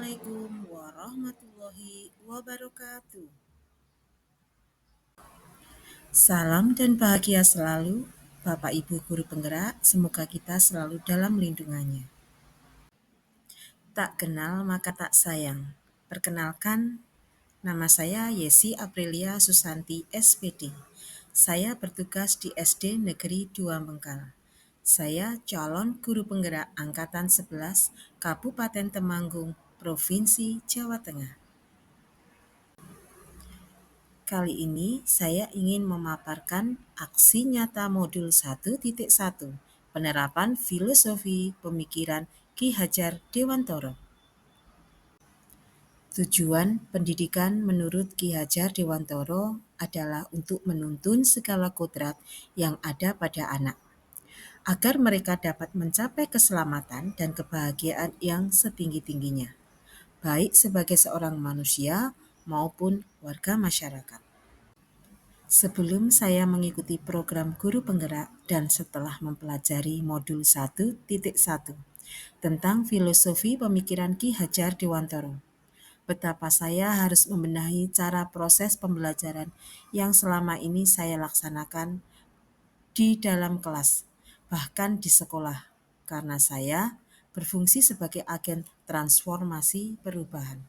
Assalamualaikum warahmatullahi wabarakatuh. Salam dan bahagia selalu, Bapak Ibu Guru Penggerak, semoga kita selalu dalam lindungannya. Tak kenal maka tak sayang. Perkenalkan, nama saya Yesi Aprilia Susanti SPD. Saya bertugas di SD Negeri 2 Bengkal. Saya calon guru penggerak Angkatan 11 Kabupaten Temanggung, Provinsi Jawa Tengah. Kali ini saya ingin memaparkan aksi nyata modul 1.1, penerapan filosofi pemikiran Ki Hajar Dewantara. Tujuan pendidikan menurut Ki Hajar Dewantara adalah untuk menuntun segala kodrat yang ada pada anak, agar mereka dapat mencapai keselamatan dan kebahagiaan yang setinggi-tingginya, baik sebagai seorang manusia maupun warga masyarakat. Sebelum saya mengikuti program guru penggerak dan setelah mempelajari modul 1.1 tentang filosofi pemikiran Ki Hajar Dewantara, betapa saya harus membenahi cara proses pembelajaran yang selama ini saya laksanakan di dalam kelas, bahkan di sekolah, karena saya berfungsi sebagai agen transformasi perubahan.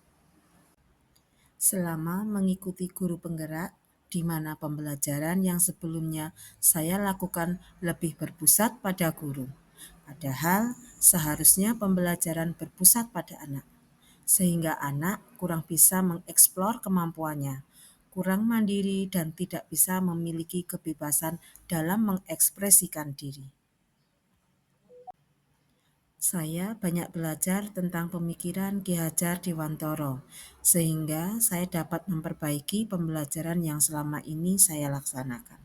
Selama mengikuti guru penggerak, di mana pembelajaran yang sebelumnya saya lakukan lebih berpusat pada guru, padahal seharusnya pembelajaran berpusat pada anak, sehingga anak kurang bisa mengeksplor kemampuannya, kurang mandiri dan tidak bisa memiliki kebebasan dalam mengekspresikan diri. Saya banyak belajar tentang pemikiran Ki Hajar Dewantara, sehingga saya dapat memperbaiki pembelajaran yang selama ini saya laksanakan.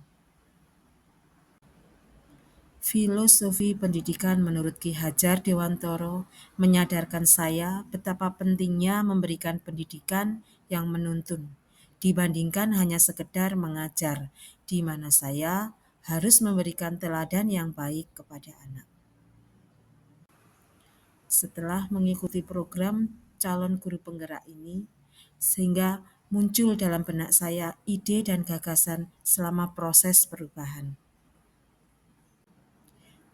Filosofi pendidikan menurut Ki Hajar Dewantara menyadarkan saya betapa pentingnya memberikan pendidikan yang menuntun, dibandingkan hanya sekedar mengajar, di mana saya harus memberikan teladan yang baik kepada anak. Setelah mengikuti program calon guru penggerak ini, sehingga muncul dalam benak saya ide dan gagasan selama proses perubahan,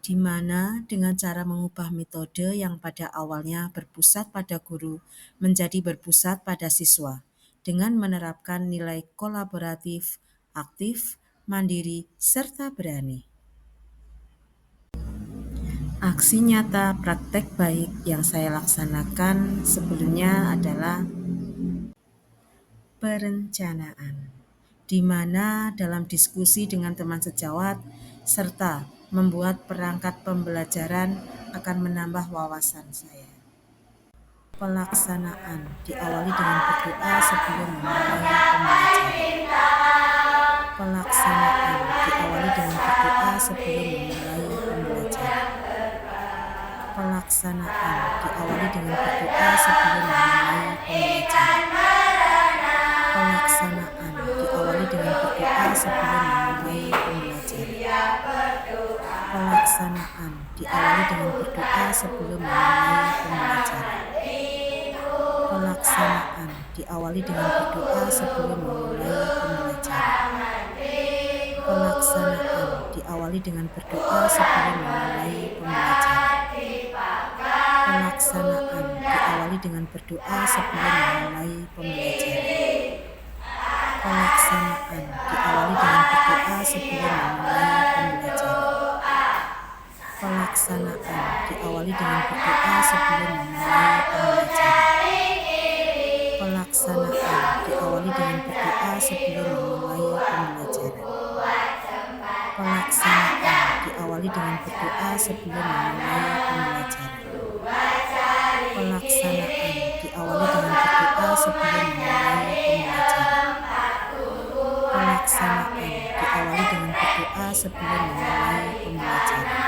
di mana dengan cara mengubah metode yang pada awalnya berpusat pada guru menjadi berpusat pada siswa, dengan menerapkan nilai kolaboratif, aktif, mandiri, serta berani. Aksi nyata praktek baik yang saya laksanakan sebelumnya adalah perencanaan, di mana dalam diskusi dengan teman sejawat serta membuat perangkat pembelajaran akan menambah wawasan saya. Pelaksanaan diawali dengan berdoa sebelum memulai pembelajaran. Pelaksanaan diawali dengan berdoa sebelum memulai pembelajaran. Pelaksanaan diawali dengan berdoa sebelum memulai pembelajaran. Pelaksanaan diawali dengan berdoa sebelum memulai pembelajaran. Pelaksanaan diawali dengan berdoa sebelum memulai pembelajaran. Pelaksanaan diawali dengan berdoa sebelum memulai pembelajaran. Pelaksanaan diawali dengan berdoa sebelum memulai pembelajaran. Pelaksanaan diawali dengan berdoa sebelum memulai pembelajaran. Pelaksanaan diawali dengan berdoa sebelum memulai pembelajaran. Pelaksanaan diawali dengan berdoa sebelum memulai pembelajaran. Pelaksanaan diawali dengan berdoa sebelum memulai pembelajaran. Pelaksanaan diawali dengan berdoa sebelum memulai pembelajaran. Pelaksanaan diawali dengan berdoa sebelum memulai pembelajaran. Pelaksanaan diawali dengan berdoa sebelum memulai pembelajaran.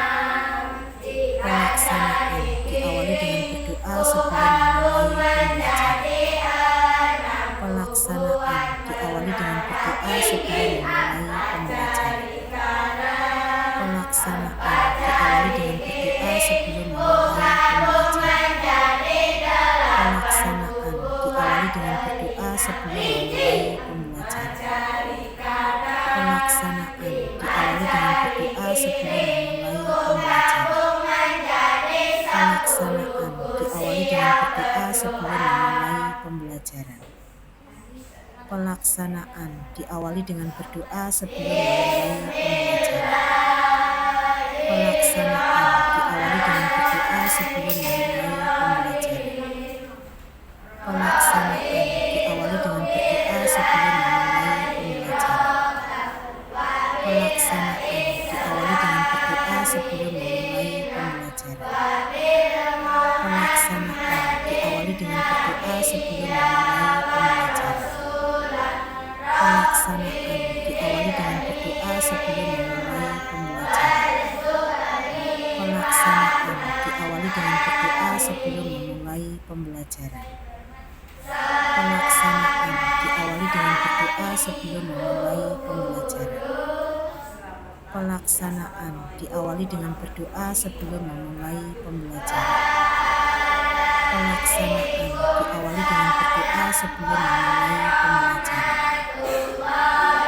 Pelaksanaan diawali dengan berdoa sebelum memulai pembelajaran. Pelaksanaan diawali dengan berdoa sebelum memulai pembelajaran. Pelaksanaan diawali dengan berdoa sebelum memulai pembelajaran. Pelaksanaan Pelaksanaan diawali dengan berdoa sebelum memulai pembelajaran. Pelaksanaan diawali dengan berdoa sebelum memulai pembelajaran. Pelaksanaan diawali dengan berdoa sebelum memulai pembelajaran. Pelaksanaan diawali dengan berdoa sebelum memulai pembelajaran. Pelaksanaan diawali dengan berdoa sebelum memulai pembelajaran. Pelaksanaan diawali dengan berdoa sebelum memulai pembelajaran. Pelaksanaan diawali dengan berdoa sebelum memulai pembelajaran. Pelaksanaan diawali dengan berdoa sebelum memulai pembelajaran. Pelaksanaan diawali dengan berdoa sebelum memulai pembelajaran. Pelaksanaan diawali dengan berdoa sebelum memulai pembelajaran. Pelaksanaan diawali dengan berdoa sebelum memulai pembelajaran. Pelaksanaan diawali dengan berdoa sebelum memulai pembelajaran.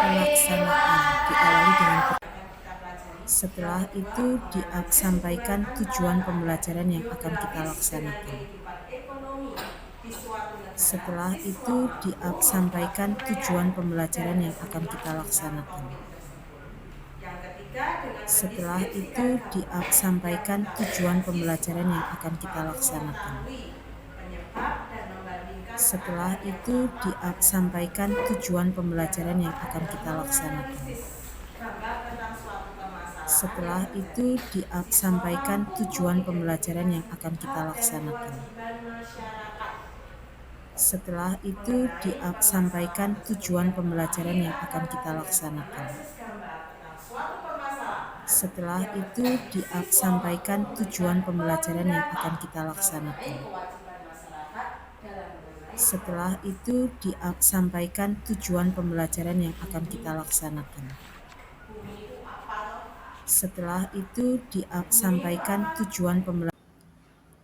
Pelaksanaan diawali dengan setelah itu disampaikan tujuan pembelajaran yang akan kita laksanakan. Setelah itu disampaikan tujuan pembelajaran yang akan kita laksanakan. Setelah itu disampaikan tujuan pembelajaran yang akan kita laksanakan. Setelah itu disampaikan tujuan pembelajaran yang akan kita laksanakan. Setelah itu disampaikan tujuan pembelajaran yang akan kita laksanakan. Setelah itu disampaikan tujuan pembelajaran yang akan kita laksanakan. Setelah itu disampaikan tujuan pembelajaran yang akan kita laksanakan. Setelah itu disampaikan tujuan pembelajaran yang akan kita laksanakan. Setelah itu disampaikan tujuan pembelajaran.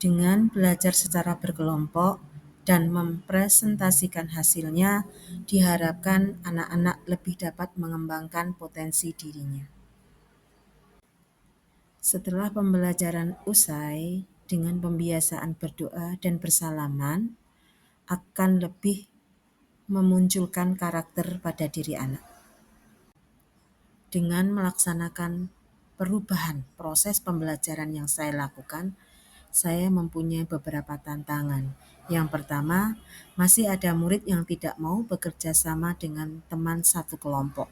Dengan belajar secara berkelompok dan mempresentasikan hasilnya, diharapkan anak-anak lebih dapat mengembangkan potensi dirinya. Setelah pembelajaran usai, dengan pembiasaan berdoa dan bersalaman, akan lebih memunculkan karakter pada diri anak. Dengan melaksanakan perubahan proses pembelajaran yang saya lakukan, saya mempunyai beberapa tantangan. Yang pertama, masih ada murid yang tidak mau bekerja sama dengan teman satu kelompok,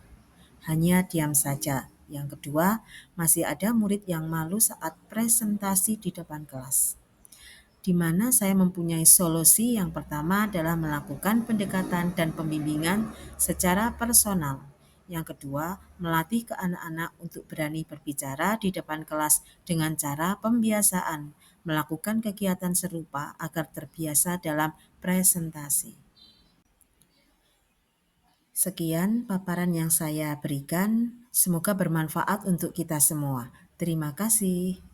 hanya diam saja. Yang kedua, masih ada murid yang malu saat presentasi di depan kelas, di mana saya mempunyai solusi. Yang pertama adalah melakukan pendekatan dan pembimbingan secara personal. Yang kedua, melatih ke anak-anak untuk berani berbicara di depan kelas dengan cara pembiasaan, melakukan kegiatan serupa agar terbiasa dalam presentasi. Sekian paparan yang saya berikan, semoga bermanfaat untuk kita semua. Terima kasih.